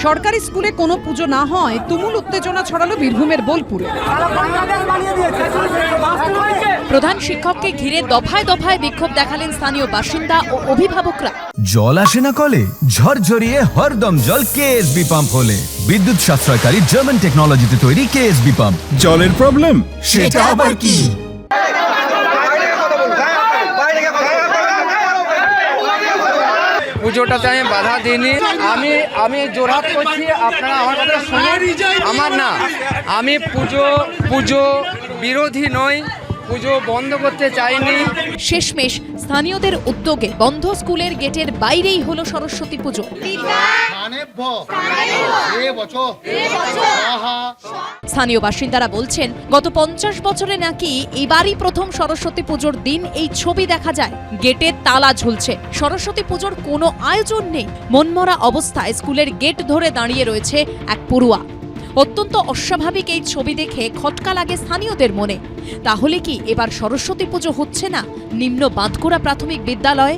সরকারি স্কুলে কোনো পুজো না হয় তুমুল উত্তেজনা ছড়ালো বীরভূমের বোলপুরে। প্রধান শিক্ষককে ঘিরে দফায় দফায় বিক্ষোভ দেখালেন স্থানীয় বাসিন্দা ও অভিভাবকরা। জল আসে না কলে, ঝরঝরিয়ে হরদম জল কেএসবি পাম্প হলে। বিদ্যুৎ সাশ্রয়কারী জার্মান টেকনোলজিতে তৈরি কেএসবি পাম্প। জলের প্রবলেম সেটা আবার কি? পুজোটাতে আমি বাধা দিইনি, আমি জোরহাট করছি, আপনারা আমার কথা শুনুন। আমার না, আমি পুজো বিরোধী নই, পুজো বন্ধ করতে চাইনি। শেষমেশ স্থানীয়দের উদ্যোগে বন্ধ স্কুলের গেটের বাইরেই হলো সরস্বতী পুজো। স্থানীয় বাসিন্দারা বলছেন, গত 50 বছরে নাকি এবারই প্রথম সরস্বতী পুজোর দিন এই ছবি দেখা যায়। গেটে তালা ঝুলছে, সরস্বতী পুজোর কোনো আয়োজন নেই। মনমরা অবস্থায় স্কুলের গেট ধরে দাঁড়িয়ে রয়েছে এক পড়ুয়া। অত্যন্ত অস্বাভাবিক এই ছবি দেখে খটকা লাগে স্থানীয়দের মনে। তাহলে কি এবার সরস্বতী পুজো হচ্ছে না নিম্ন বাঁধকুড়া প্রাথমিক বিদ্যালয়ে?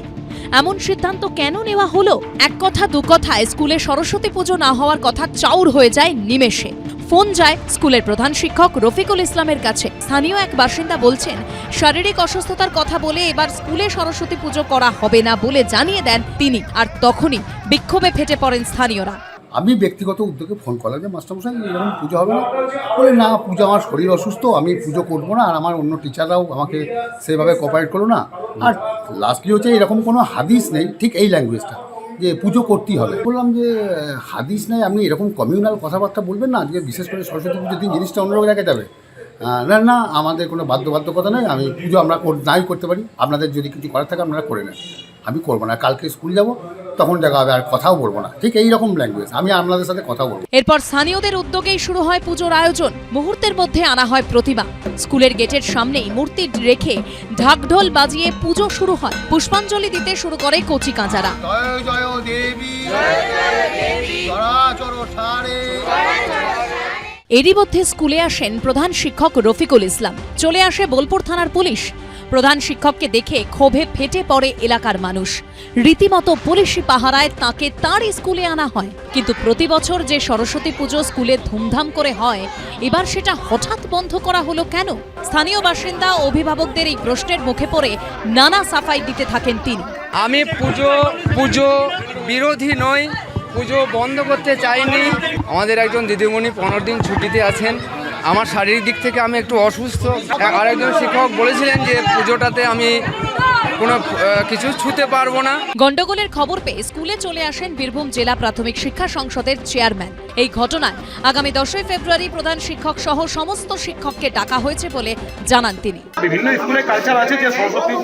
এমন সিদ্ধান্ত কেন নেওয়া হলো? এক কথা দু কথায় স্কুলে সরস্বতী পুজো না হওয়ার কথা চাউর হয়ে যায় নিমেষে। ফোন যায় স্কুলের প্রধান শিক্ষক রফিকুল ইসলামের কাছে। স্থানীয় এক বাসিন্দা বলছেন, শারীরিক অসুস্থতার কথা বলে এবার স্কুলে সরস্বতী পুজো করা হবে না বলে জানিয়ে দেন তিনি। আর তখনই বিক্ষোভে ফেটে পড়েন স্থানীয়রা। আমি ব্যক্তিগত উদ্যোগে ফোন করলাম যে মাস্টারমশাই এরকম পুজো হবে না। বলে না, পুজো আমার শরীর অসুস্থ, আমি পুজো করবো না, আর আমার অন্য টিচাররাও আমাকে সেভাবে কোঅপারেট করলো না। আর লাস্টলি হচ্ছে এরকম কোনো হাদিস নেই, ঠিক এই ল্যাঙ্গুয়েজটা যে পুজো করতেই হবে। বললাম যে হাদিস নেই, আপনি এরকম কমিউনাল কথাবার্তা বলবেন না, আজকে বিশেষ করে সরস্বতী পুজোর দিন জিনিসটা অন্য জায়গায় যাবে। না, আমাদের কোনো বাধ্যবাধকতা নেই, আমি পুজো আমরা নাই করতে পারি, আপনাদের যদি কিছু করার থাকে আপনারা করে নেন, আমি করবো না। কালকে স্কুল যাব, তখন দেখা হবে, আর কথাও বলবো না। ঠিক এইরকম ল্যাঙ্গুয়েজ, আমি আপনাদের সাথে কথা বলবো। এরপর স্থানীয়দের উদ্যোগেই শুরু হয় পুজোর আয়োজন। মুহূর্তের মধ্যে আনা হয় প্রতিমা। স্কুলের গেটের সামনেই মূর্তি রেখে ঢাকঢোল বাজিয়ে পুজো শুরু হয়। পুষ্পাঞ্জলি দিতে শুরু করে কচি কাঁচারা। জয় জয় দেবী, চরাচর সারে। এরই মধ্যে স্কুলে আসেন প্রধান শিক্ষক রফিকুল ইসলাম। চলে আসে বোলপুর থানার পুলিশ। প্রধান শিক্ষককে দেখে ক্ষোভে ফেটে পড়ে এলাকার মানুষ। রীতিমতো পুলিশি পাহারায় তাকে তার স্কুলে আনা হয়। কিন্তু প্রতি বছর যে সরস্বতী পুজো স্কুলে ধুমধাম করে হয়, এবার সেটা হঠাৎ বন্ধ করা হলো কেন? স্থানীয় বাসিন্দা ও অভিভাবকদের এই প্রশ্নের মুখে পড়ে নানা সাফাই দিতে থাকেন তিনি। আমি পুজো বিরোধী নই, পুজো বন্ধ করতে চাইনি। আমাদের একজন দিদিমণি 15 দিন ছুটিতে আছেন, আমার শারীরিক দিক থেকে আমি একটু অসুস্থ। আরেকজন শিক্ষক বলেছিলেন যে পুজোটাতে আমি কোনো কিছু ছুঁতে পারবো না। গন্ডগোলের খবর পেয়ে স্কুলে চলে আসেন বীরভূম জেলা প্রাথমিক শিক্ষা সংসদের চেয়ারম্যান। এই ঘটনায় আগামী 10 ফেব্রুয়ারি প্রধান শিক্ষক সহ সমস্ত শিক্ষককে ডাকা হয়েছে বলে জানান তিনি। বিভিন্ন স্কুলে কালচার আছে যে সরস্বতী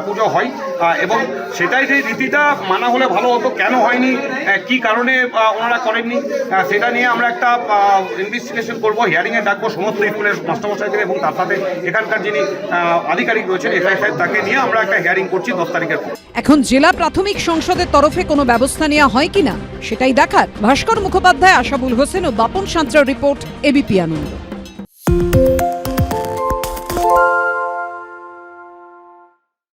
পুজো হয়, এবং সেটাই যে রীতিটা মানা হলে ভালো হতো। কেন হয়নি, কি কারণে ওনারা করেননি, সেটা নিয়ে আমরা একটা ইনভেস্টিগেশন করবো, হিয়ারিংয়ে ডাকবো সমস্ত স্কুলের মাস্টারমশাইদের, এবং তার সাথে এখানকার যিনি আধিকারিক রয়েছেন এসআই সাহেব, তাকে নিয়ে আমরা একটা হিয়ারিং করছি 10 তারিখের পর। এখন জেলা প্রাথমিক সংসদের তরফে কোনো ব্যবস্থা নেওয়া হয় কিনা সেটাই দেখার। ভাস্কর মুখোপাধ্যায়, আশাবুল হোসেন ও বাপন সাঁতরার রিপোর্ট, এবিপি আনন্দ।